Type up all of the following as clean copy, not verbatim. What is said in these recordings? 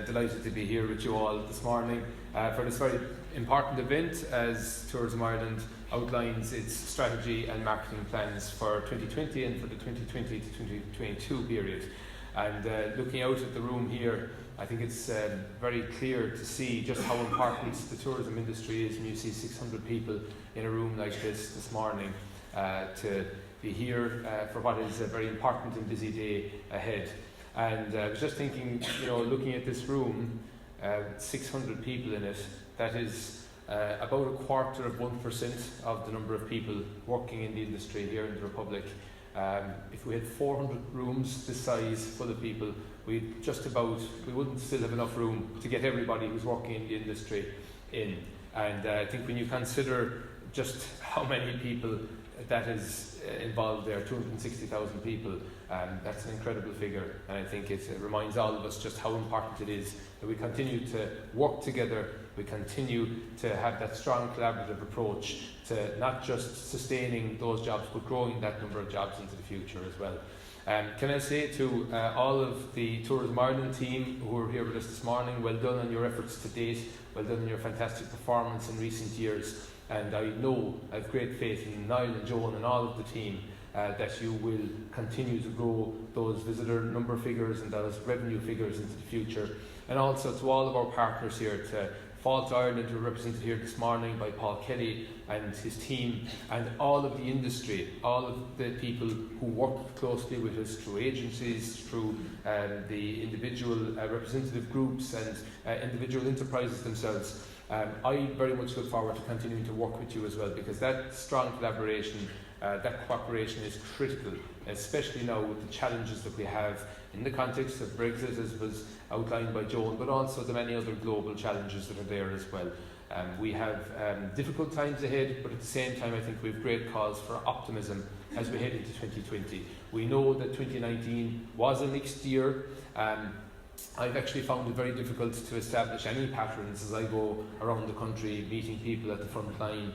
delighted to be here with you all this morning for this very important event as Tourism Ireland outlines its strategy and marketing plans for 2020 and for the 2020 to 2022 period. And looking out at the room here, I think it's very clear to see just how important the tourism industry is when you see 600 people in a room like this morning to be here for what is a very important and busy day ahead. And I was just thinking, looking at this room, 600 people in it, that is about 1/4% of the number of people working in the industry here in the Republic. If we had 400 rooms this size full of people, we wouldn't still have enough room to get everybody who's working in the industry in. And I think when you consider just how many people that is involved there, 260,000 people, that's an incredible figure, and I think it reminds all of us just how important it is that we continue to work together, we continue to have that strong collaborative approach to not just sustaining those jobs but growing that number of jobs into the future as well. Can I say to all of the Tourism Ireland team who are here with us this morning, well done on your efforts to date, well done on your fantastic performance in recent years. And I know I have great faith in Niall and Joan and all of the team that you will continue to grow those visitor number figures and those revenue figures into the future. And also to all of our partners here, to Fáilte Ireland, who are represented here this morning by Paul Kelly and his team, and all of the industry, all of the people who work closely with us through agencies, through the individual representative groups and individual enterprises themselves. I very much look forward to continuing to work with you as well, because that strong collaboration, that cooperation is critical, especially now with the challenges that we have in the context of Brexit, as was outlined by Joan, but also the many other global challenges that are there as well. We have difficult times ahead, but at the same time I think we have great cause for optimism as we head into 2020. We know that 2019 was a mixed year. I've actually found it very difficult to establish any patterns as I go around the country meeting people at the front line.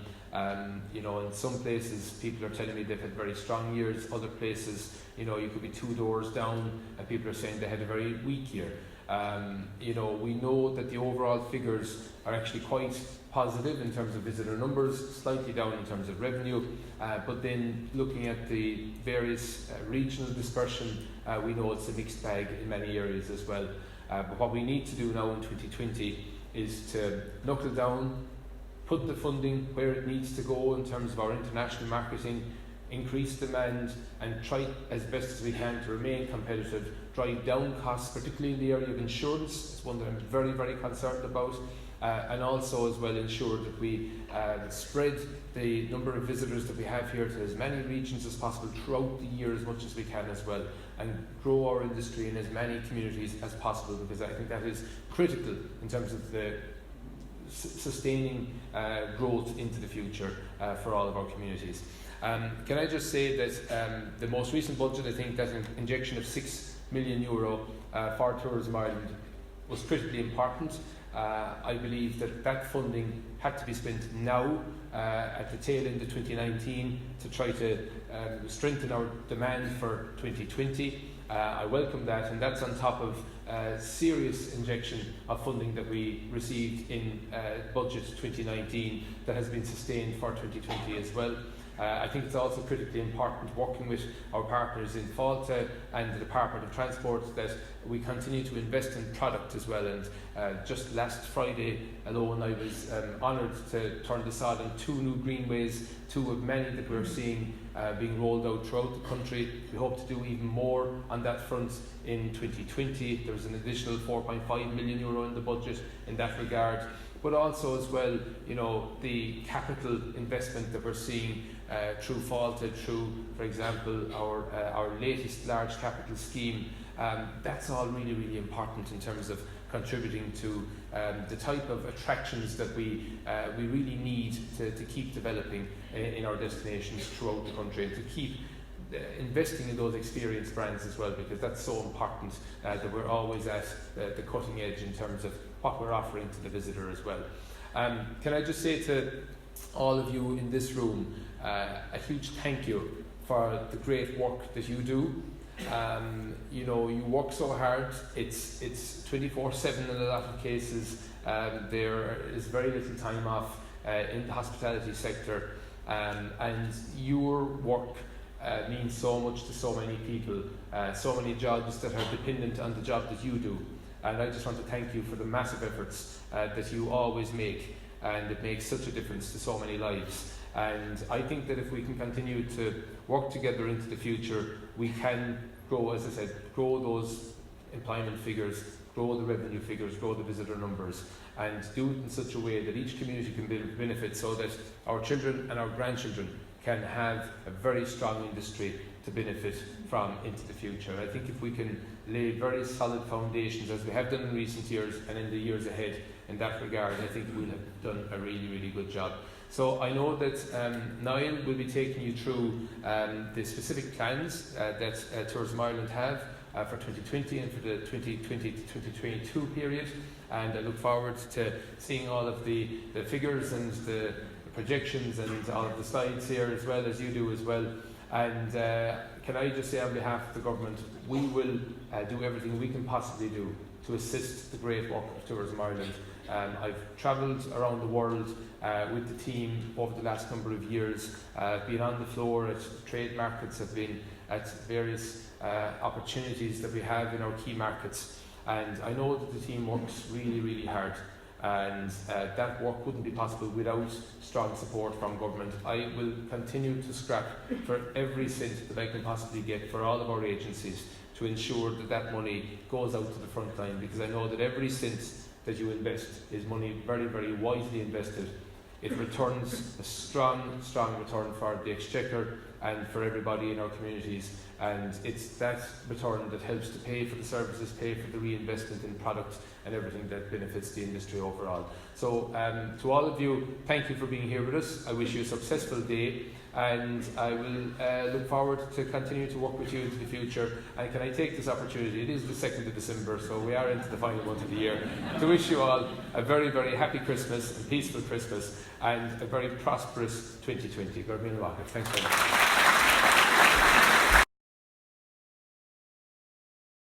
In some places people are telling me they've had very strong years, other places, you could be 2 doors down and people are saying they had a very weak year. We know that the overall figures are actually quite positive in terms of visitor numbers, slightly down in terms of revenue, but then looking at the various regional dispersion, we know it's a mixed bag in many areas as well. But what we need to do now in 2020 is to knuckle down, put the funding where it needs to go in terms of our international marketing, increase demand, and try as best as we can to remain competitive, drive down costs, particularly in the area of insurance. It's one that I'm very, very concerned about. And also as well ensure that we spread the number of visitors that we have here to as many regions as possible throughout the year as much as we can as well, and grow our industry in as many communities as possible, because I think that is critical in terms of the sustaining growth into the future for all of our communities. Can I just say that the most recent budget, I think that an injection of €6 million for Tourism Ireland was critically important. I believe that funding had to be spent now at the tail end of 2019 to try to strengthen our demand for 2020. I welcome that, and that's on top of a serious injection of funding that we received in budget 2019 that has been sustained for 2020 as well. I think it's also critically important, working with our partners in Fáilte and the Department of Transport, that we continue to invest in product as well. And just last Friday alone I was honoured to turn the sod on 2 new greenways, 2 of many that we're seeing being rolled out throughout the country. We hope to do even more on that front in 2020. There's an additional €4.5 million in the budget in that regard. But also as well, the capital investment that we're seeing through Fáilte, through, for example, our latest large capital scheme, that's all really, really important in terms of contributing to the type of attractions that we really need to keep developing in our destinations throughout the country, and to keep investing in those experienced brands as well, because that's so important that we're always at the cutting edge in terms of what we're offering to the visitor as well. Can I just say to all of you in this room a huge thank you for the great work that you do. You work so hard. It's 24/7 in a lot of cases. There is very little time off in the hospitality sector, and your work means so much to so many people, so many jobs that are dependent on the job that you do. And I just want to thank you for the massive efforts that you always make, and it makes such a difference to so many lives. And I think that if we can continue to work together into the future, we can grow, as I said, grow those employment figures, grow the revenue figures, grow the visitor numbers, and do it in such a way that each community can benefit, so that our children and our grandchildren can have a very strong industry to benefit from into the future. I think if we can lay very solid foundations, as we have done in recent years and in the years ahead in that regard, I think we'll have done a really, really good job. So I know that Niall will be taking you through the specific plans that Tourism Ireland have for 2020 and for the 2020 to 2022 period, and I look forward to seeing all of the figures and the projections and all of the slides here, as well as you do as well. And can I just say, on behalf of the government, we will do everything we can possibly do to assist the great work of Tourism Ireland. I've travelled around the world with the team over the last number of years, been on the floor at trade markets, have been at various opportunities that we have in our key markets, and I know that the team works really, really hard, and that work wouldn't be possible without strong support from government. I will continue to scrap for every cent that I can possibly get for all of our agencies to ensure that that money goes out to the front line, because I know that every cent that you invest is money very, very wisely invested. It returns a strong, strong return for the Exchequer and for everybody in our communities, and it's that return that helps to pay for the services, pay for the reinvestment in product and everything that benefits the industry overall. So to all of you, thank you for being here with us. I wish you a successful day, and I will look forward to continue to work with you into the future. And can I take this opportunity, it is the 2nd of December, so we are into the final month of the year, to wish you all a very, very happy Christmas, and peaceful Christmas, and a very prosperous 2020. Thanks very much.